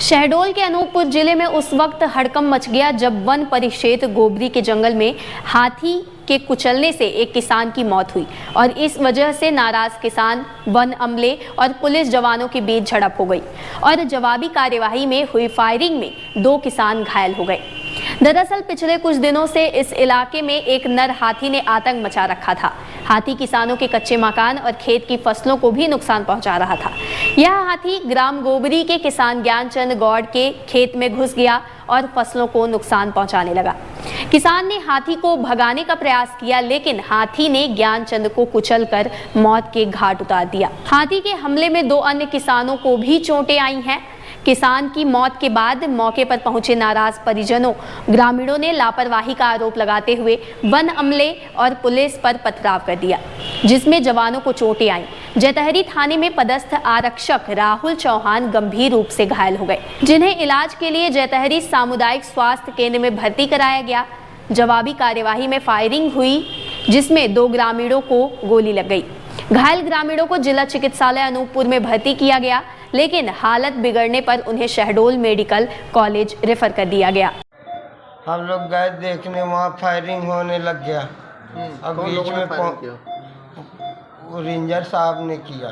शहडोल के अनूपपुर जिले में उस वक्त हड़कंप मच गया जब वन परिक्षेत्र गोबरी के जंगल में हाथी के कुचलने से एक किसान की मौत हुई और इस वजह से नाराज किसान, वन अमले और पुलिस जवानों के बीच झड़प हो गई और जवाबी कार्यवाही में हुई फायरिंग में 2 किसान घायल हो गए। दरअसल पिछले कुछ दिनों से इस इलाके में एक नर हाथी ने आतंक मचा रखा था। हाथी किसानों के कच्चे मकान और खेत की फसलों को भी नुकसान पहुंचा रहा था। यह हाथी ग्राम गोबरी के किसान ज्ञानचंद गौड़ के खेत में घुस गया और फसलों को नुकसान पहुंचाने लगा। किसान ने हाथी को भगाने का प्रयास किया, लेकिन हाथी ने ज्ञानचंद को कुचलकर मौत के घाट उतार दिया। हाथी के हमले में 2 अन्य किसानों को भी चोटें आई हैं। किसान की मौत के बाद मौके पर पहुंचे नाराज परिजनों, ग्रामीणों ने लापरवाही का आरोप लगाते हुए वन अमले और पुलिस पर पथराव कर दिया, जिसमें जवानों को चोटें आईं। जैतहरी थाने में पदस्थ आरक्षक राहुल चौहान गंभीर रूप से घायल हो गए, जिन्हें इलाज के लिए जैतहरी सामुदायिक स्वास्थ्य केंद्र में भर्ती कराया गया। जवाबी कार्यवाही में फायरिंग हुई, जिसमें 2 ग्रामीणों को गोली लग गई। घायल ग्रामीणों को जिला चिकित्सालय अनूपपुर में भर्ती किया गया, लेकिन हालत बिगड़ने पर उन्हें शहडोल मेडिकल कॉलेज रेफर कर दिया गया। हम लोग गए देखने, वहाँ फायरिंग होने लग गया। अब बीच में रेंजर साहब ने किया।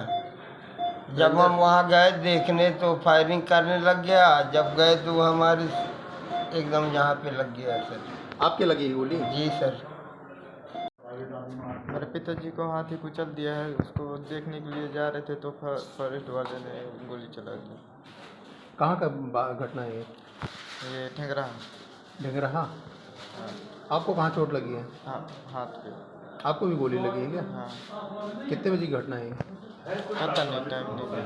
जब हम वहाँ गए देखने तो फायरिंग करने लग गया। जब गए तो हमारे एकदम यहाँ पे लग गया। सर आपके लगी गोली? जी सर। मेरे पिताजी को हाथी कुचल दिया है। उसको देखने के लिए जा रहे थे तो फॉरेस्ट वाले ने गोली चला दी। कहाँ का घटना है ये ठेंगरा। ढेंगरा? आपको कहाँ चोट लगी है? हाँ, हाथ पे। आपको भी गोली लगी है क्या? हाँ। कितने बजे की घटना है? पता नहीं, टाइम नहीं।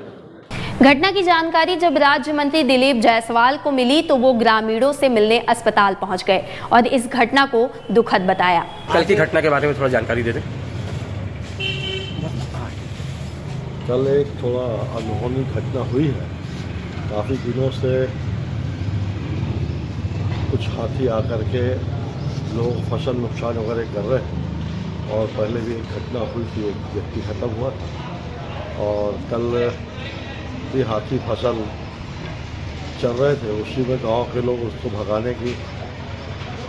घटना की जानकारी जब राज्य मंत्री दिलीप जायसवाल को मिली तो वो ग्रामीणों से मिलने अस्पताल पहुंच गए और इस घटना को दुखद बताया। कल की घटना के बारे में थोड़ा जानकारी दे दें। कल एक थोड़ा अनहोनी घटना हुई है। काफ़ी दिनों से कुछ हाथी आकर के लोग फसल नुकसान वगैरह कर रहे हैं और पहले भी एक घटना हुई थी, एक व्यक्ति खत्म हुआ था और कल भी हाथी फसल चल रहे थे। उसी में गांव के लोग उसको भगाने की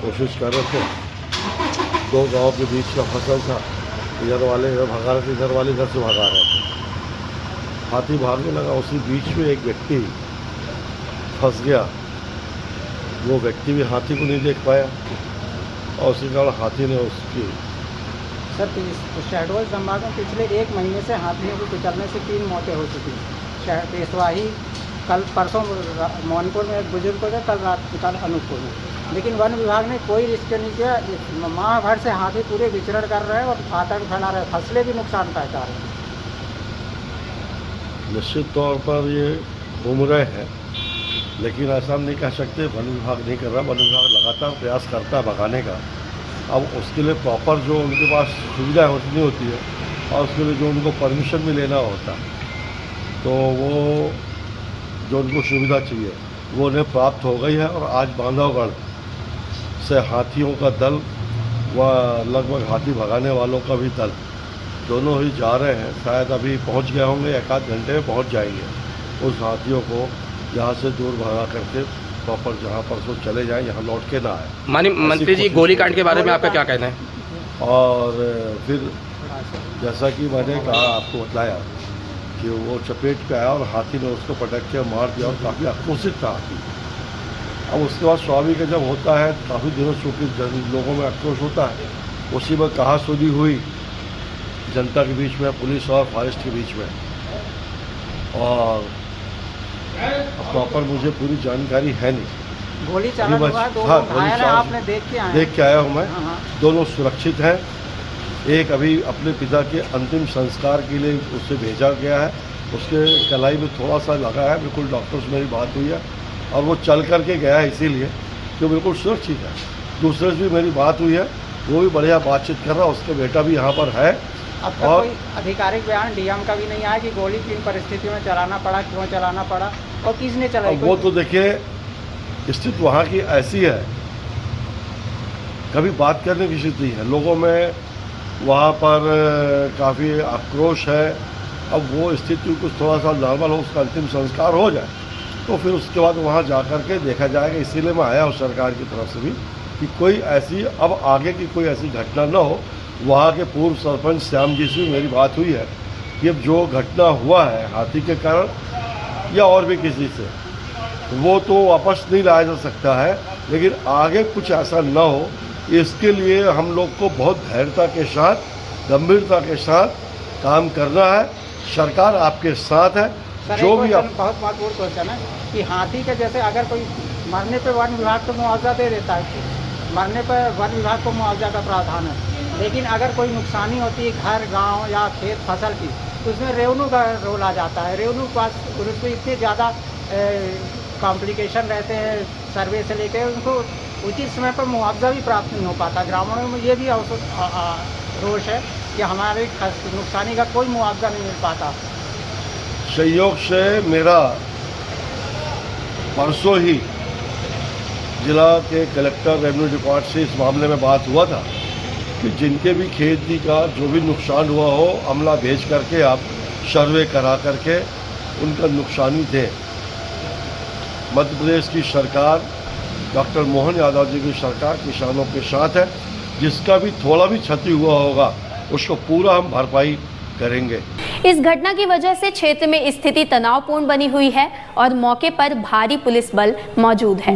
कोशिश कर रहे थे। 2 गांव के बीच का फसल था, इधर वाले इधर भगा रहे थे, इधर वाले इधर से भगा रहे थे। हाथी भागने लगा, उसी बीच में एक व्यक्ति फंस गया। वो व्यक्ति भी हाथी को नहीं देख पाया और उसी कारण हाथी ने उसकी सर शहडोल संभाग में पिछले 1 महीने से हाथियों को कुचलने से 3 मौतें हो चुकी हैं। पेशवाही कल परसों मोहनपुर में एक बुजुर्ग को, कल अनूपपुर में, लेकिन वन विभाग ने कोई रिस्क नहीं किया। माह भर से हाथी पूरे विचरण कर रहे हैं और आतंक फैला रहे हैं, फसलें भी नुकसान पहुँचा रहे हैं। निश्चित तौर पर ये घूम रहे हैं, लेकिन ऐसा हम नहीं कह सकते वन विभाग नहीं कर रहा। वन विभाग लगातार प्रयास करता है भगाने का। अब उसके लिए प्रॉपर जो उनके पास सुविधा होती होती है और उसके लिए जो उनको परमिशन भी लेना होता है, तो वो जो उनको सुविधा चाहिए वो उन्हें प्राप्त हो गई है। और आज बांधवगढ़ से हाथियों का दल व लगभग हाथी भगाने वालों का भी दल दोनों ही जा रहे हैं। शायद अभी पहुंच गए होंगे, 1-8 घंटे में पहुंच जाएंगे। उस हाथियों को यहाँ से दूर भगा करके प्रॉपर जहाँ पर वो चले जाएँ, यहाँ लौट के ना आए। माननीय मंत्री जी, गोलीकांड के बारे में आपका क्या कहना है? और फिर जैसा कि मैंने कहा, आपको बताया कि वो चपेट पे आया और हाथी ने उसको पटक के मार दिया और काफ़ी आक्रोशित था हाथी। अब उसके बाद स्वाभाविक जब होता है, काफ़ी दिनों चूँकि लोगों में आक्रोश होता है, उसी में कहासुनी हुई जनता के बीच में, पुलिस और फॉरेस्ट के बीच में। और प्रॉपर मुझे पूरी जानकारी है नहीं। गोली चला हुआ है, 2 घायल हैं, आपने देख के आया हूँ मैं। दोनों सुरक्षित हैं। एक अभी अपने पिता के अंतिम संस्कार के लिए उसे भेजा गया है, उसके कलाई में थोड़ा सा लगा है। बिल्कुल डॉक्टर से मेरी बात हुई है और वो चल करके गया है, इसीलिए कि वो बिल्कुल सुरक्षित है। दूसरे से भी मेरी बात हुई है, वो भी बढ़िया बातचीत कर रहा है, उसका बेटा भी यहाँ पर है। अब तक कोई आधिकारिक बयान डीएम का भी नहीं आया कि गोली किन परिस्थितियों में चलाना पड़ा, क्यों चलाना पड़ा और किसने चलाई? वो तो देखिए, स्थिति वहाँ की ऐसी है, कभी बात करने की स्थिति है। लोगों में वहाँ पर काफ़ी आक्रोश है। अब वो स्थिति कुछ थोड़ा सा नॉर्मल हो, उसका अंतिम संस्कार हो जाए तो फिर उसके बाद वहाँ जा कर के देखा जाएगा। इसीलिए मैं आया हूँ सरकार की तरफ से भी कि कोई ऐसी अब आगे की कोई ऐसी घटना न हो। वहाँ के पूर्व सरपंच श्याम जी से मेरी बात हुई है कि अब जो घटना हुआ है हाथी के कारण या और भी किसी से, वो तो वापस नहीं लाया जा सकता है, लेकिन आगे कुछ ऐसा न हो इसके लिए हम लोग को बहुत धैर्यता के साथ, गंभीरता के साथ काम करना है। सरकार आपके साथ है। सर, जो एक भी क्वेश्चन, बहुत महत्वपूर्ण क्वेश्चन है कि हाथी के जैसे अगर कोई मरने पे वन विभाग को मुआवजा दे देता है, मरने पर वन विभाग को मुआवजा का प्रावधान है, लेकिन अगर कोई नुकसानी होती है घर, गांव या खेत फसल की, तो उसमें रेवन्यू का रोल आ जाता है। रेवन्यू के पास उसमें इतने ज़्यादा कॉम्प्लिकेशन रहते हैं सर्वे से लेकर, उनको उचित समय पर मुआवजा भी प्राप्त नहीं हो पाता। ग्रामीणों में ये भी रोष है कि हमारे नुकसानी का कोई मुआवजा नहीं मिल पाता। संयोग से मेरा परसों ही जिला के कलेक्टर रेवेन्यू डिपार्टमेंट से इस मामले में बात हुआ था कि जिनके भी खेती का जो भी नुकसान हुआ हो, अमला भेज करके आप सर्वे करा करके उनका नुकसानी दें। मध्य प्रदेश की सरकार, डॉक्टर मोहन यादव जी की सरकार किसानों के साथ है। जिसका भी थोड़ा भी क्षति हुआ होगा उसको पूरा हम भरपाई करेंगे। इस घटना की वजह से क्षेत्र में स्थिति तनावपूर्ण बनी हुई है और मौके पर भारी पुलिस बल मौजूद है।